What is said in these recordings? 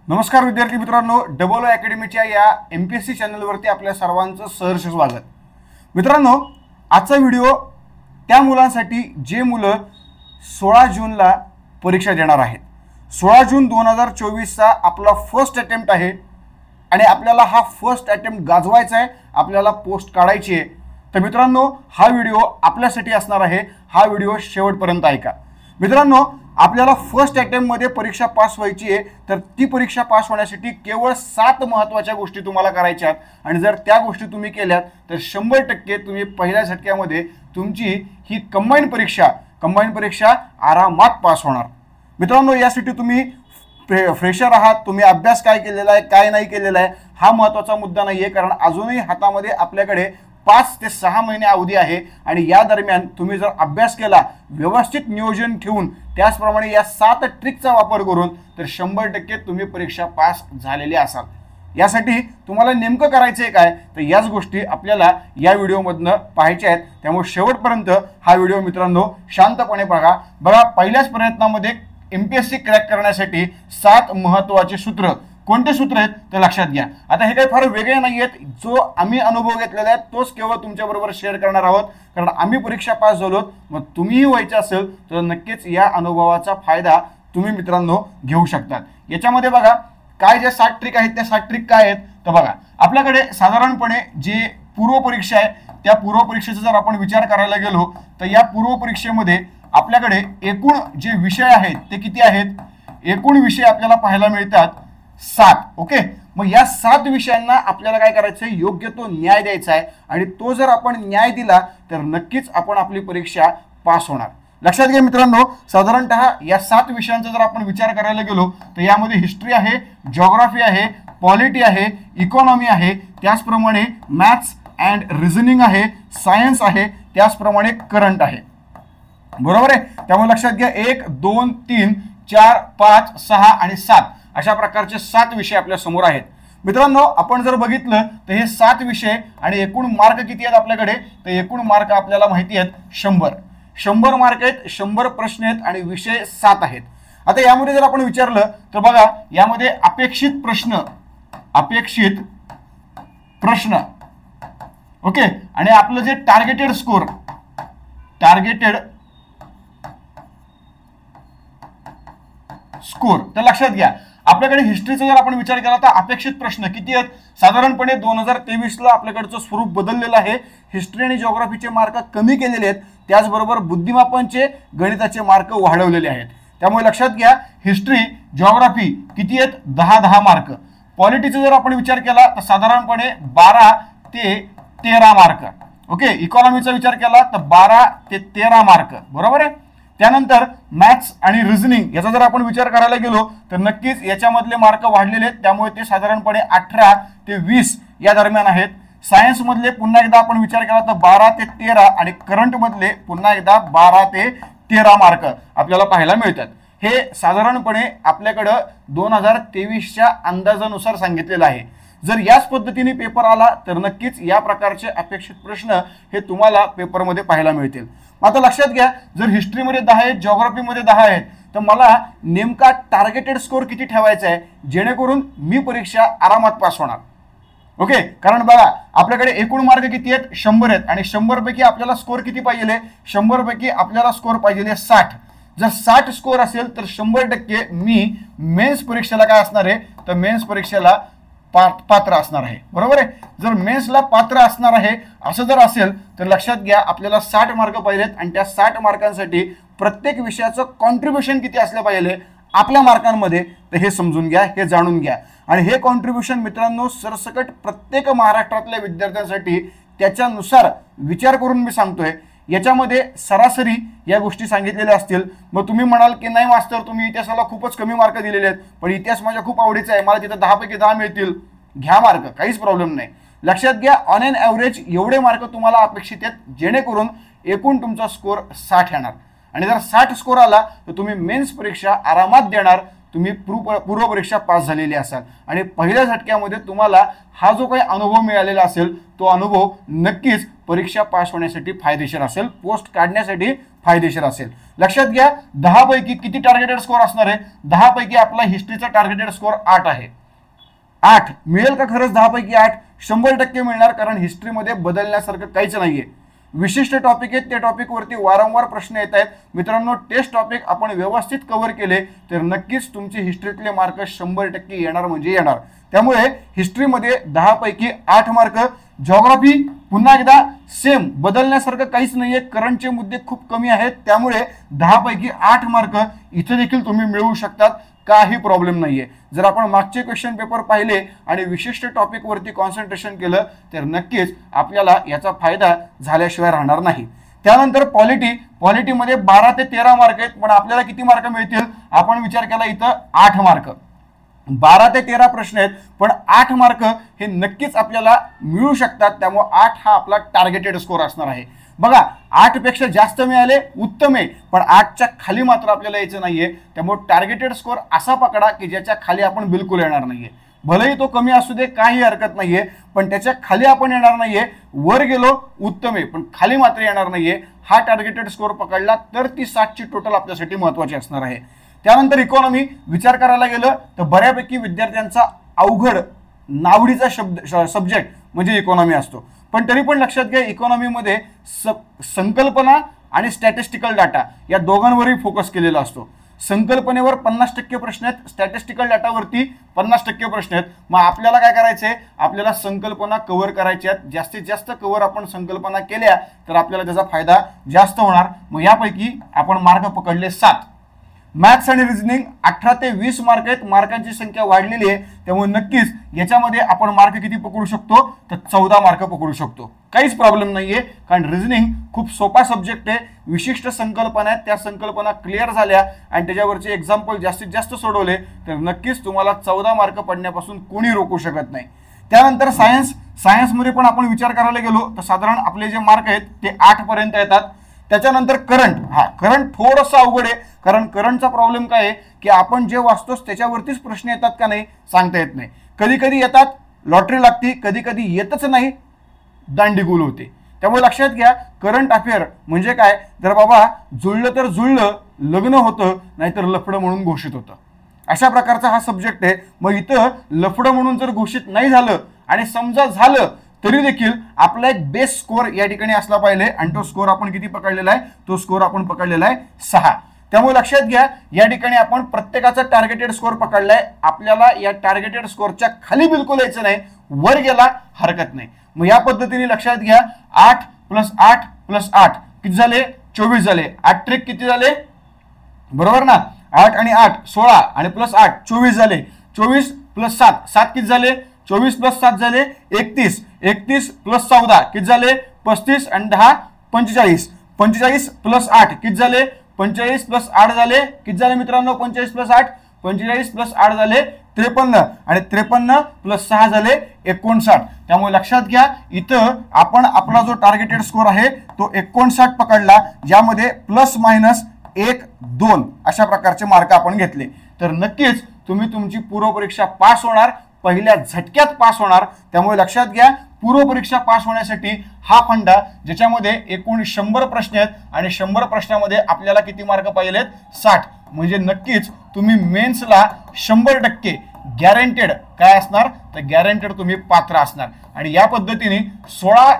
नमस्कार विद्यार्थी मित्रांनो, डबल ओ अकॅडमीच्या या MPSC चॅनलवरती आपल्या सर्वांचं सहर्ष स्वागत। मित्रांनो, आजचा व्हिडिओ त्या मुलांसाठी जे मुलं 16 जूनला परीक्षा देणार आहेत। 16 जून 2024 चा आपला फर्स्ट अटेम्प्ट आहे आणि आपल्याला हा फर्स्ट अटेम्प्ट गाजवायचा आहे, आपल्याला पोस्ट काढायची आहे। तर मित्रांनो, हा व्हिडिओ आपल्यासाठी असणार आहे, हा व्हिडिओ शेवटपर्यंत ऐका। मित्रांनो, आपल्याला फर्स्ट अटेम्प्ट मध्ये परीक्षा पास व्हायची आहे, तर ती परीक्षा पास होण्यासाठी केवळ 7 महत्त्वाच्या गोष्टी तुम्हाला करायच्या आहेत आणि जर त्या गोष्टी तुम्ही केल्यात तर 100% तुम्ही पहिल्या झटक्यामध्ये तुमची ही कंबाईन परीक्षा आरामात पास होणार। मित्रांनो, यासाठी तुम्ही फ्रेशर आहात, तुम्ही अभ्यास काय केलेला आहे काय नाही केलेला आहे हा महत्त्वाचा मुद्दा नाहीये, कारण अजूनही हातामध्ये आपल्याकडे 5 ते 6 महिने अवधी आहे आणि या दरम्यान तुम्ही जर अभ्यास केला, व्यवस्थित नियोजन ठेवून त्याचप्रमाणे या 7 ट्रिकचा वापर करून तर 100% तुम्ही परीक्षा पास झालेले असाल। यासाठी तुम्हाला नेमकं करायचंय काय, तर याच गोष्टी आपल्याला या व्हिडिओमधनं पाहायच्या आहेत, त्यामुळे शेवटपर्यंत हा व्हिडिओ मित्रांनो शांतपणे बघा। पहिल्याच प्रयत्नामध्ये MPSC क्रॅक करण्यासाठी 7 महत्त्वाचे सूत्र, कोणते सूत्र आहेत ते लक्षात घ्या। आता हे काही फार वेगळे नाही आहेत, जो आम्ही अनुभव घेतलेला आहे तोच केवळ तुमच्याबरोबर शेअर करणार आहोत, कारण आम्ही परीक्षा पास झालो, मग तुम्हीही व्हायचे असेल तर नक्कीच या अनुभवाचा फायदा तुम्ही मित्रांनो घेऊ शकतात। याच्यामध्ये बघा काय जे 7 ट्रिक आहेत, त्या 7 ट्रिक काय आहेत तर बघा, आपल्याकडे साधारणपणे जे पूर्व परीक्षा आहे त्या पूर्व परीक्षेचा जर आपण विचार करायला गेलो तर या पूर्व परीक्षेमध्ये आपल्याकडे एकूण जे विषय आहेत ते किती आहेत, एकूण विषय आपल्याला पाहायला मिळतात 7। ओके, मग या 7 विषयांना आपल्याला काय करायचं आहे, योग्य तो न्याय द्यायचा आहे आणि तो जर आपण न्याय दिला तर नक्कीच आपण आपली परीक्षा पास होणार। लक्षात घ्या मित्रांनो, साधारणतः या 7 विषयांचा जर आपण विचार करायला गेलो तर यामध्ये हिस्ट्री आहे, जिओग्राफी आहे, पॉलिटी आहे, इकॉनॉमी आहे, त्याचप्रमाणे मॅथ्स अँड रिझनिंग आहे, सायन्स आहे, त्याचप्रमाणे करंट आहे। बरोबर आहे, त्यामुळे लक्षात घ्या 1 2 3 4 5 6 आणि 7 अशा प्रकारचे 7 विषय आपल्या समोर आहेत। मित्रांनो, आपण जर बघितलं तर हे 7 विषय आणि एकूण मार्क किती आहेत आपल्याकडे, तर एकूण मार्क आपल्याला माहिती आहेत 100 मार्क आहेत, 100 प्रश्न आहेत आणि विषय 7 आहेत। आता यामध्ये जर आपण विचारलं तर बघा, यामध्ये अपेक्षित प्रश्न ओके, आणि आपलं जे टार्गेटेड स्कोर तर लक्षात घ्या, आपल्याकडे हिस्ट्रीचा जर आपण विचार केला तर अपेक्षित प्रश्न किती आहेत, साधारणपणे 2023 ला आपल्याकडचं स्वरूप बदललेलं आहे, हिस्ट्री आणि जिओग्राफीचे मार्क कमी केलेले आहेत, त्याचबरोबर बुद्धिमापनचे गणिताचे मार्क वाढवलेले आहेत। त्यामुळे लक्षात घ्या, हिस्ट्री जिओग्राफी किती आहेत 10 मार्क, पॉलिटीचा जर आपण विचार केला तर साधारणपणे 12 ते 13 मार्क, ओके, इकॉनॉमीचा विचार केला तर 12 ते 13 मार्क, बरोबर आहे। त्यानंतर मॅथ्स आणि रिझनिंग याचा जर आपण विचार करायला गेलो तर नक्कीच याच्यामधले मार्क वाढलेले आहेत, त्यामुळे ते साधारणपणे 18 ते 20 या दरम्यान आहेत। सायन्स मधले पुन्हा एकदा आपण विचार केला तर 12 ते 13 आणि करंट मधले पुन्हा एकदा 12 ते 13 मार्क आपल्याला पाहायला मिळतात। हे साधारणपणे आपल्याकडे 2023च्या अंदाजानुसार सांगितलेलं आहे। जर याच पद्धतीने पेपर आला तर नक्कीच या प्रकारचे अपेक्षित प्रश्न हे तुम्हाला पेपरमध्ये पाहायला मिळतील। आता लक्षात घ्या, जर हिस्ट्रीमध्ये 10 आहेत, जिओग्राफीमध्ये 10 आहेत, तर मला नेमका टार्गेटेड स्कोर किती ठेवायचा आहे जेणेकरून मी परीक्षा आरामात पास होणार। ओके, कारण बघा आपल्याकडे एकूण मार्क किती आहेत 100 आहेत आणि 100 पैकी आपल्याला स्कोर किती पाहिजे, 100 पैकी आपल्याला स्कोर पाहिजे 60। जर 60 स्कोर असेल तर 100% मी मेन्स परीक्षेला काय असणार आहे, तर मेन्स परीक्षेला पात्र असणार आहे, बरोबर आहे। जर मेन्सला पात्र असणार आहे असं जर असेल तर लक्षात घ्या, आपल्याला 60 मार्क पाहिजेत आणि त्या 60 मार्कांसाठी प्रत्येक विषयाचं कॉन्ट्रीब्युशन किती असलं पाहिजे आपल्या मार्कांमध्ये, तर हे समजून घ्या, हे जाणून घ्या। आणि हे कॉन्ट्रीब्युशन मित्रांनो सरसकट प्रत्येक महाराष्ट्रातल्या विद्यार्थ्यांसाठी त्याच्यानुसार विचार करून मी सांगतोय। याच्यामध्ये सरासरी या गोष्टी सांगितलेल्या असतील। मग तुम्ही म्हणाल की नाही मास्तर, तुम्ही इतिहासाला खूपच कमी मार्क दिलेले आहेत, पण इतिहास माझ्या खूप आवडीचा आहे, मला तिथे 10 पैकी 10 मिळतील, घ्या मार्क, काहीच प्रॉब्लेम नाही। लक्षात घ्या, ऑन एन ॲव्हरेज एवढे मार्क तुम्हाला अपेक्षित आहेत जेणेकरून एकूण तुमचा स्कोर 60 येणार आणि जर 60 स्कोर आला तर तुम्ही मेन्स परीक्षा आरामात देणार, तुम्ही पूर्व परीक्षा पास झालेली असाल आणि पहिल्या झटक्यामध्ये तुम्हाला हा जो काही अनुभव मिळालेला असेल तो अनुभव नक्कीच परीक्षा पास होण्यासाठी फायदेशीर असेल, पोस्ट काढण्यासाठी फायदेशीर असेल. लक्षात घ्या 10 पैकी किती टार्गेटेड स्कोर असणार आहे? 10 पैकी आपला हिस्ट्रीचा टार्गेटेड स्कोर 8 आहे. 8 मिळेल का खरंच? 10 पैकी 8 100% मिळणार, कारण हिस्ट्रीमध्ये बदलण्यासारखं काहीच नाहीये. विशिष्ट टॉपिक आहेत, त्या टॉपिकवरती वारंवार प्रश्न येत आहेत. मित्रांनो, टेस्ट टॉपिक आपण व्यवस्थित कव्हर केले तर नक्कीच तुमचे हिस्ट्रीतले मार्क 100% येणार म्हणजे येणार. त्यामुळे हिस्ट्रीमध्ये 10 पैकी 8 मार्क. जिओग्राफी पुन्हा एकदा सेम, बदलण्यासारखं काहीच नाहीये, करंटचे मुद्दे खूप कमी आहेत, त्यामुळे 10 पैकी 8 मार्क इथे देखील तुम्ही मिळवू शकतात, काही प्रॉब्लेम नाहीये. जर आपण मागचे क्वेश्चन पेपर पाहिले आणि विशिष्ट टॉपिकवरती कॉन्सन्ट्रेशन केलं तर नक्कीच आपल्याला याचा फायदा झाल्याशिवाय राहणार नाही. त्यानंतर पॉलिटीमध्ये 12 ते 13 मार्क आहेत, पण आपल्याला किती मार्क मिळतील? आपण विचार केला इथं 8 मार्क. 12 ते 13 प्रश्न आहेत, पण 8 मार्क हे नक्कीच आपल्याला मिळू शकतात. त्यामुळे 8 हा आपला टार्गेटेड स्कोर असणार आहे. बघा, 8 पेक्षा जास्त मिळाले उत्तम आहे, पण 8च्या खाली मात्र आपल्याला यायचं नाहीये. त्यामुळे टार्गेटेड स्कोर असा पकडा की ज्याच्या खाली आपण बिलकुल येणार नाहीये. भलेही तो कमी असू दे, काही हरकत नाहीये, पण त्याच्या खाली आपण येणार नाहीये. वर गेलो उत्तम आहे, पण खाली मात्र येणार नाहीये. हा टार्गेटेड स्कोर पकडला तर ती 60ची टोटल आपल्यासाठी महत्वाची असणार आहे. त्यानंतर इकॉनॉमी विचार करायला गेलं तर बऱ्यापैकी विद्यार्थ्यांचा अवघड नावडीचा सब्जेक्ट म्हणजे इकॉनॉमी असतो. पण तरी पण लक्षात घ्या, इकॉनॉमीमध्ये संकल्पना आणि स्टॅटिस्टिकल डाटा या दोघांवरही फोकस केलेला असतो. संकल्पनेवर 50% प्रश्न आहेत, स्टॅटिस्टिकल डाटावरती 50% प्रश्न आहेत. मग आपल्याला काय करायचंय? आपल्याला संकल्पना कव्हर करायच्या आहेत. जास्तीत जास्त कव्हर आपण संकल्पना केल्या तर आपल्याला त्याचा फायदा जास्त होणार. मग यापैकी आपण मार्क पकडले 7. मॅथ्स आणि रिझनिंग 18 ते 20 मार्क आहेत. मार्कांची संख्या वाढलेली आहे, त्यामुळे नक्कीच याच्यामध्ये आपण मार्क किती पकडू शकतो? तर 14 मार्क पकडू शकतो. काहीच प्रॉब्लेम नाहीये, कारण रिझनिंग खूप सोपा सब्जेक्ट आहे. विशिष्ट संकल्पना आहेत, त्या संकल्पना क्लिअर झाल्या आणि त्याच्यावरचे एक्झाम्पल जास्तीत जास्त सोडवले तर नक्कीच तुम्हाला 14 मार्क पडण्यापासून कोणी रोखू शकत नाही. त्यानंतर सायन्समध्ये पण आपण विचार करायला गेलो तर साधारण आपले जे मार्क आहेत ते 8 पर्यंत येतात. त्याच्यानंतर करंट थोडंसं अवघड आहे, कारण करंटचा प्रॉब्लेम काय आहे की आपण जे वाचतोच त्याच्यावरतीच प्रश्न येतात का नाही सांगता येत नाही. कधी कधी येतात, लॉटरी लागते, कधी कधी येतच नाही, दांडीगुल होते. त्यामुळे लक्षात घ्या, करंट अफेअर म्हणजे काय? जर बाबा जुळलं तर जुळलं, लग्न होतं, नाहीतर लफडं म्हणून घोषित होतं, अशा प्रकारचा हा सब्जेक्ट आहे. मग इथं लफडं म्हणून जर घोषित नाही झालं आणि समजा झालं तरी देखील आपला एक बेस स्कोर या ठिकाणी असला पाहिजे, आणि तो स्कोर आपण किती पकडलेला आहे? तो स्कोर आपण पकडलेला आहे 6. त्यामुळे लक्षात घ्या, या ठिकाणी आपण प्रत्येकाचा टार्गेटेड स्कोर पकडलाय. आपल्याला या टार्गेटेड स्कोरच्या खाली बिलकुल यायचं नाही, वर गेला हरकत नाही. मग या पद्धतीने लक्षात घ्या, 8 + 8 + 8 किती झाले? 24 झाले. 8 ट्रिक किती झाले? बरोबर ना? 8 आणि 8 16 आणि +8 24 झाले. 24 + 7 7 किती झाले? 24 + 7 झाले 31. 31 + 14 किती झाले? 35 आणि 10 45. 45 + 8 किती झाले? 45 + 8 झाले. किती झाले मित्रांनो? 45 + 8 45 + 8 झाले 53 आणि 53 + 6 झाले 59. त्यामुळे लक्षात घ्या, इथं आपण आपला जो टार्गेटेड स्कोर आहे तो 59 पकडला, ज्यामध्ये ±1 2 अशा प्रकारचे मार्क आपण घेतले तर नक्कीच तुम्ही तुमची पूर्वपरीक्षा पास होणार, पहिल्या झटक्यात पास होणार. त्यामुळे लक्षात घ्या, पूर्वपरीक्षा पास होण्यासाठी हा फंडा, ज्याच्यामध्ये एकूण 100 प्रश्न आहेत आणि 100 प्रश्नामध्ये आपल्याला किती मार्क पाहिजेत? 60. म्हणजे नक्कीच तुम्ही मेन्सला 100% गॅरंटेड काय असणार? तर गॅरंटेड तुम्ही पात्र असणार. आणि या पद्धतीने 16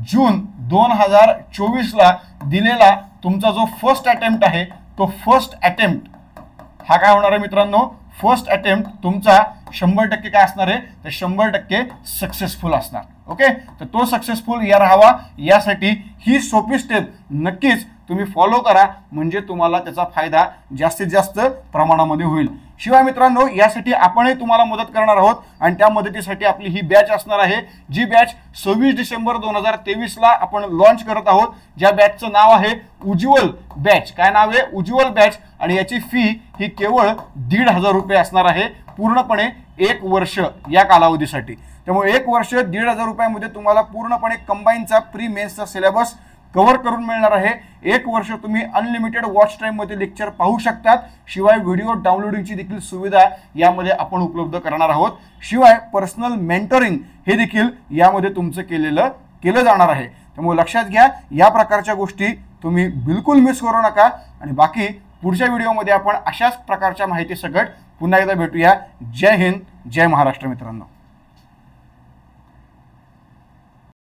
जून 2024ला दिलेला तुमचा जो फर्स्ट अटेम्प्ट आहे तो फर्स्ट अटेम्प्ट हा काय होणार आहे मित्रांनो? फर्स्ट अटेम्प्ट तुमचा 100% काय असणार आहे? तर 100% सक्सेसफुल असणार. ओके, तर तो सक्सेसफुल या राहावा यासाठी ही सोपी स्टेप नक्कीच तुम्ही फॉलो करा, म्हणजे तुम्हाला त्याचा फायदा जास्तीत जास्त प्रमाणामध्ये होईल. शिवाय मित्रांनो, यासाठी आपणही तुम्हाला मदत करणार आहोत आणि त्या मदतीसाठी आपली ही बॅच असणार आहे, जी बॅच 26 डिसेंबर 2023ला आपण लॉन्च करत आहोत. ज्या बॅचचं नाव आहे उज्ज्वल बॅच. काय नाव आहे? उज्ज्वल बॅच. आणि याची फी ही केवळ 1,500 रुपये असणार आहे, पूर्णपणे 1 वर्ष या कालावधीसाठी. त्यामुळे 1 वर्ष 1,500 रुपयामध्ये तुम्हाला पूर्णपणे कंबाईनचा प्री मेन्सचा सिलेबस कव्हर करून मिळणार आहे. 1 वर्ष तुम्ही अनलिमिटेड वॉच टाइम मध्ये लेक्चर पाहू शकतात. शिवाय व्हिडिओ डाउनलोडिंगची देखील सुविधा यामध्ये आपण उपलब्ध करणार आहोत. शिवाय पर्सनल मेंटरिंग हे देखील यामध्ये तुमचं केलं जाणार आहे. त्यामुळे लक्षात घ्या, या प्रकारच्या गोष्टी तुम्ही बिलकुल मिस करू नका. आणि बाकी पुढच्या व्हिडिओमध्ये आपण अशाच प्रकारच्या माहिती सगट पुन्हा एकदा भेटूया. जय हिंद, जय महाराष्ट्र मित्रांनो.